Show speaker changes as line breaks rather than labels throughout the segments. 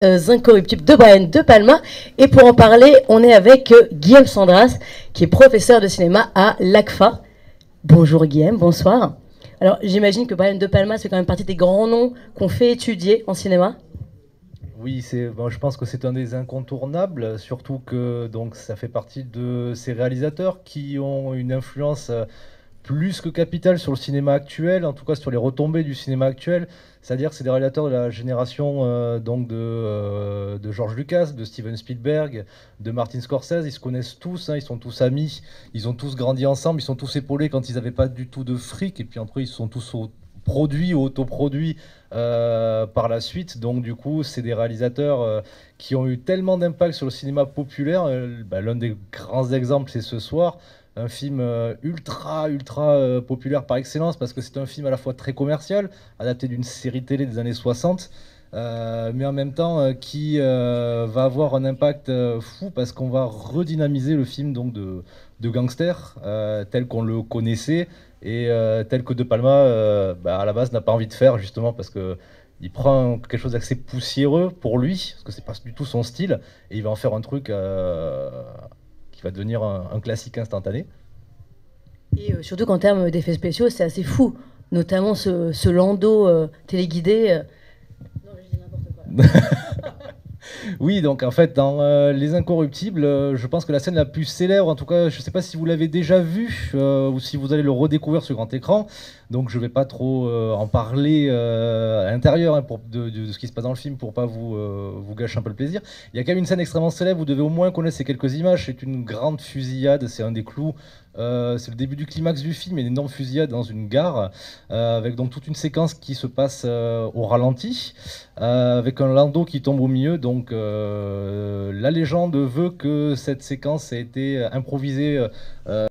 Incorruptibles de Brian De Palma. Et pour en parler, on est avec Guillaume Sandras, qui est professeur de cinéma à l'ACFA. Bonjour Guillaume, bonsoir. Alors j'imagine que Brian De Palma, c'est quand même partie des grands noms qu'on fait étudier en cinéma.
Oui, bon, je pense que c'est un des incontournables, surtout que donc, ça fait partie de ces réalisateurs qui ont une influence plus que capitale sur le cinéma actuel, en tout cas sur les retombées du cinéma actuel. C'est-à-dire que c'est des réalisateurs de la génération donc de George Lucas, de Steven Spielberg, de Martin Scorsese. Ils se connaissent tous, hein, ils sont tous amis, ils ont tous grandi ensemble, ils sont tous épaulés quand ils n'avaient pas du tout de fric, et puis entre eux, ils sont tous produits ou autoproduits par la suite. Donc du coup, c'est des réalisateurs qui ont eu tellement d'impact sur le cinéma populaire. L'un des grands exemples, c'est Ce Soir, un film ultra populaire par excellence, parce que c'est un film à la fois très commercial, adapté d'une série télé des années 60, mais en même temps qui va avoir un impact fou, parce qu'on va redynamiser le film donc, de gangster tel qu'on le connaissait, et tel que De Palma à la base n'a pas envie de faire, justement parce que il prend quelque chose d'assez poussiéreux pour lui, parce que c'est pas du tout son style, et il va en faire un truc qui va devenir un classique instantané.
Et surtout qu'en termes d'effets spéciaux, c'est assez fou. Notamment ce landau téléguidé. Non, je dis n'importe quoi.
Oui, donc en fait, dans Les Incorruptibles, je pense que la scène la plus célèbre, en tout cas, je ne sais pas si vous l'avez déjà vu ou si vous allez le redécouvrir sur grand écran, donc je ne vais pas trop en parler à l'intérieur, hein, de ce qui se passe dans le film pour pas vous gâcher un peu le plaisir. Il y a quand même une scène extrêmement célèbre, vous devez au moins connaître ces quelques images. C'est une grande fusillade, c'est un des clous. C'est le début du climax du film, une énorme fusillade dans une gare, avec donc toute une séquence qui se passe au ralenti, avec un landau qui tombe au milieu. Donc la légende veut que cette séquence a été improvisée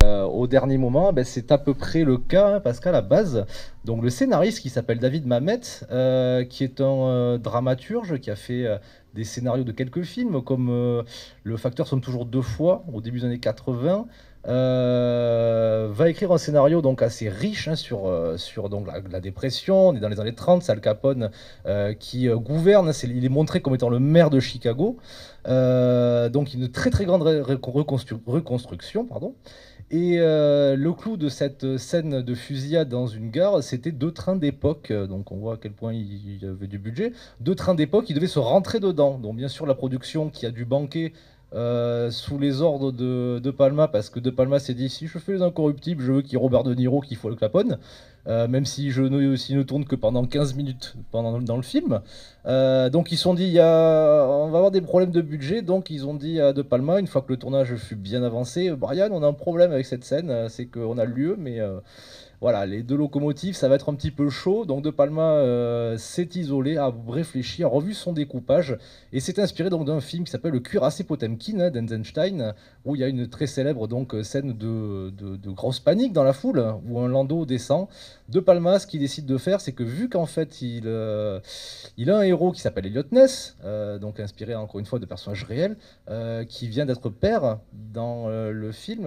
au dernier moment. Ben, c'est à peu près le cas, hein, parce qu'à la base, donc le scénariste qui s'appelle David Mamet, qui est un dramaturge qui a fait des scénarios de quelques films, comme Le Facteur sonne toujours deux fois au début des années 80. Va écrire un scénario donc assez riche, hein, sur donc la dépression. On est dans les années 30, c'est Al Capone qui gouverne. Il est montré comme étant le maire de Chicago. Donc une très grande reconstruction, pardon. Et le clou de cette scène de fusillade dans une gare, c'était deux trains d'époque. Donc on voit à quel point il y avait du budget. Deux trains d'époque, ils devaient se rentrer dedans. Donc bien sûr la production qui a dû banquer sous les ordres de Palma, parce que De Palma s'est dit, si je fais Les Incorruptibles, je veux qu'il y ait Robert De Niro qui faut le claponne, même si s'il ne tourne que pendant 15 minutes dans le film. Donc ils se sont dit, on va avoir des problèmes de budget, donc ils ont dit à De Palma, une fois que le tournage fut bien avancé, Brian, on a un problème avec cette scène, c'est qu'on a le lieu, mais voilà, les deux locomotives, ça va être un petit peu chaud. Donc De Palma s'est isolé, a réfléchi, a revu son découpage, et s'est inspiré donc d'un film qui s'appelle Le Cuirassé Potemkin, hein, d'Eisenstein, où il y a une très célèbre donc scène de grosse panique dans la foule, où un landau descend. De Palma, ce qu'il décide de faire, c'est que vu qu'en fait il a un héros qui s'appelle Elliot Ness, donc inspiré encore une fois de personnages réels, qui vient d'être père dans le film,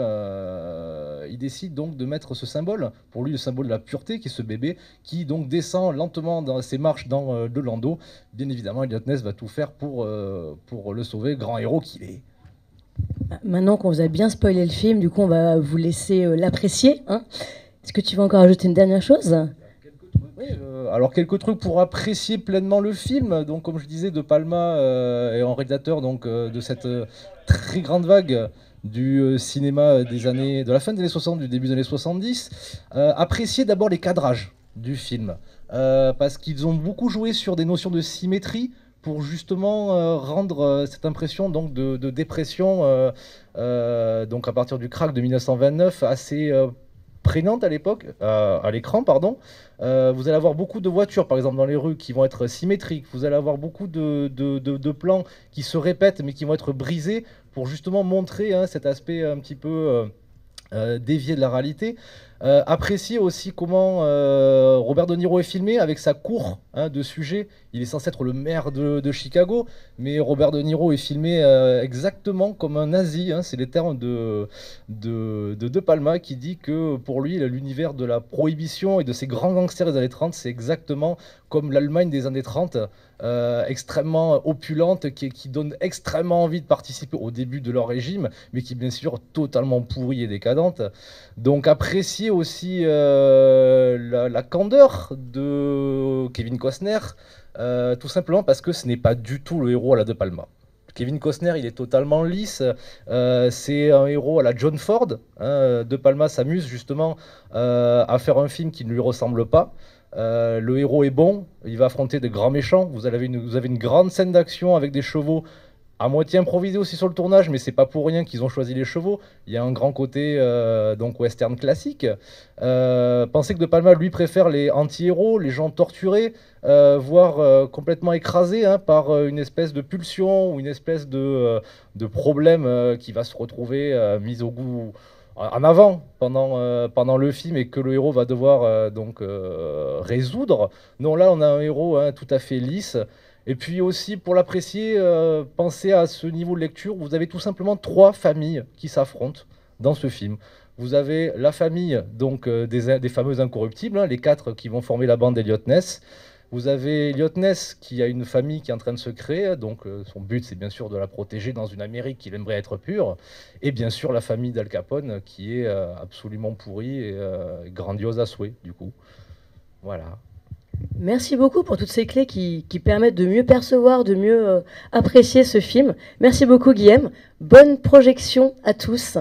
il décide donc de mettre ce symbole, pour lui le symbole de la pureté, qui est ce bébé qui donc descend lentement dans ses marches dans le landau. Bien évidemment, Elliot Ness va tout faire pour le sauver, grand héros qu'il est.
Maintenant qu'on vous a bien spoilé le film, du coup on va vous laisser l'apprécier, hein. Est-ce que tu veux encore ajouter une dernière chose?
Oui, alors quelques trucs pour apprécier pleinement le film. Donc comme je disais, De Palma est un réalisateur donc de cette très grande vague du cinéma de la fin des années 60, du début des années 70. Apprécier d'abord les cadrages du film, parce qu'ils ont beaucoup joué sur des notions de symétrie pour justement rendre cette impression donc de dépression, donc à partir du crack de 1929, assez prégnante à l'époque, à l'écran, pardon. Vous allez avoir beaucoup de voitures, par exemple, dans les rues qui vont être symétriques. Vous allez avoir beaucoup de plans qui se répètent, mais qui vont être brisés pour justement montrer, hein, cet aspect un petit peu dévié de la réalité. Appréciez aussi comment Robert De Niro est filmé avec sa cour de sujets. Il est censé être le maire de Chicago, mais Robert De Niro est filmé exactement comme un nazi. C'est les termes de Palma qui dit que pour lui, l'univers de la prohibition et de ces grands gangsters des années 30, c'est exactement comme l'Allemagne des années 30, extrêmement opulente, qui donne extrêmement envie de participer au début de leur régime, mais qui bien sûr totalement pourrie et décadente. Donc appréciez aussi la candeur de Kevin Costner, tout simplement parce que ce n'est pas du tout le héros à la De Palma. Kevin Costner, il est totalement lisse. C'est un héros à la John Ford. De Palma s'amuse justement à faire un film qui ne lui ressemble pas. Le héros est bon, il va affronter des grands méchants. Vous avez une grande scène d'action avec des chevaux à moitié improvisés aussi sur le tournage, mais c'est pas pour rien qu'ils ont choisi les chevaux. Il y a un grand côté donc western classique. Pensez que De Palma lui préfère les anti-héros, les gens torturés, voire complètement écrasés par une espèce de pulsion ou une espèce de problème qui va se retrouver mis au goût en avant pendant le film et que le héros va devoir résoudre. Non, là on a un héros tout à fait lisse. Et puis aussi, pour l'apprécier, pensez à ce niveau de lecture. Vous avez tout simplement 3 familles qui s'affrontent dans ce film. Vous avez la famille donc des fameux incorruptibles, les 4 qui vont former la bande d'Eliot Ness. Vous avez Eliot Ness qui a une famille qui est en train de se créer, donc son but c'est bien sûr de la protéger dans une Amérique qu'il aimerait être pure. Et bien sûr la famille d'Al Capone qui est absolument pourrie et grandiose à souhait du coup. Voilà.
Merci beaucoup pour toutes ces clés qui permettent de mieux percevoir, de mieux apprécier ce film. Merci beaucoup Guillaume. Bonne projection à tous.